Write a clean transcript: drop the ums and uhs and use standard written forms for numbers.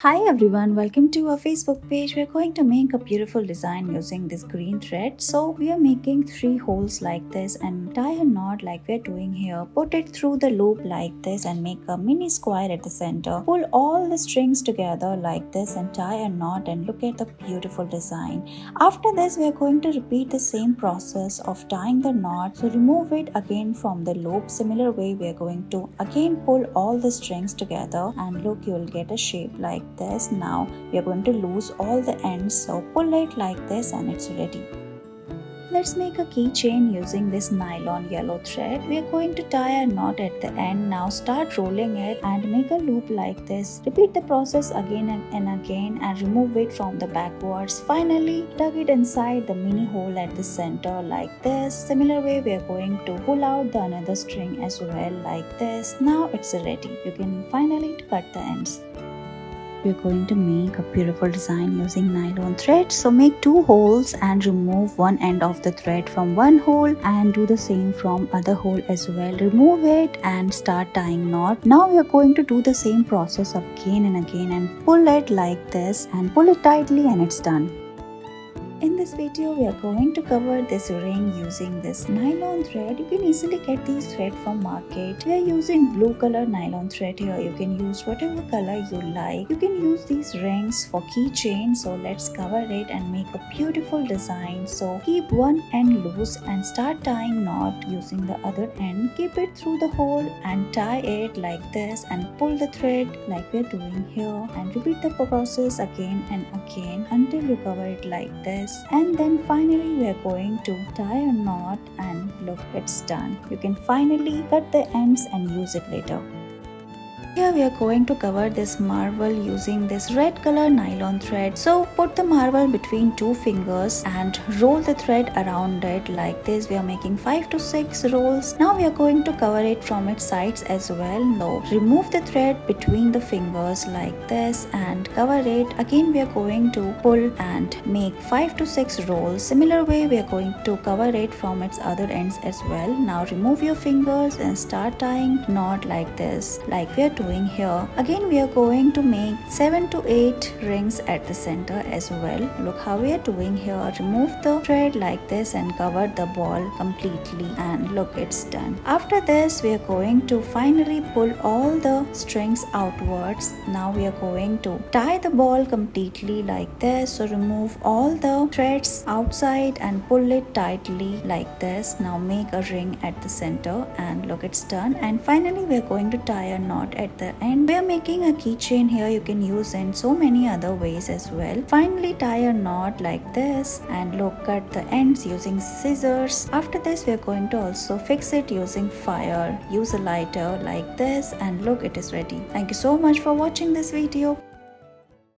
Hi everyone, welcome to our Facebook page. We're going to make a beautiful design using this green thread. So we are making 3 holes like this and tie a knot like we're doing here. Put it through the loop like this and make a mini square at the center. Pull all the strings together like this and tie a knot and look at the beautiful design. After this we are going to repeat the same process of tying the knot. So remove it again from the loop. Similar way we are going to again pull all the strings together and look, you will get a shape like this. Now we are going to lose all the ends, so pull it like this and it's ready. Let's make a keychain using this nylon yellow thread. We are going to tie a knot at the end. Now start rolling it and make a loop like this. Repeat the process again and again and remove it from the backwards. Finally, tuck it inside the mini hole at the center like this. Similar way we are going to pull out the another string as well like this. Now it's ready. You can finally cut the ends. We're going to make a beautiful design using nylon thread. So make 2 holes and remove one end of the thread from one hole and do the same from other hole as well. Remove it and start tying knot. Now we are going to do the same process again and again and pull it like this and pull it tightly and it's done. In this video, we are going to cover this ring using this nylon thread. You can easily get these thread from market. We are using blue color nylon thread here. You can use whatever color you like. You can use these rings for keychain. So let's cover it and make a beautiful design. So keep one end loose and start tying knot using the other end. Keep it through the hole and tie it like this and pull the thread like we're doing here and repeat the process again and again until you cover it like this. And then finally we are going to tie a knot and look, it's done. You can finally cut the ends and use it later. Here we are going to cover this marble using this red color nylon thread. So put the marble between 2 fingers and roll the thread around it like this. We are making 5 to 6 rolls. Now we are going to cover it from its sides as well. Now remove the thread between the fingers like this and cover it. Again we are going to pull and make 5 to 6 rolls. Similar way we are going to cover it from its other ends as well. Now remove your fingers and start tying knot like this, like we are doing here. Again we are going to make 7 to 8 rings at the center as well. Look how we are doing here. Remove the thread like this and cover the ball completely and look, it's done. After this we are going to finally pull all the strings outwards. Now we are going to tie the ball completely like this. So remove all the threads outside and pull it tightly like this. Now make a ring at the center and look, it's done. And finally we are going to tie a knot at the end. We are making a keychain here. You can use in so many other ways as well. Finally tie a knot like this and look, cut the ends using scissors. After this we are going to also fix it using fire. Use a lighter like this and look, it is ready. Thank you so much for watching this video.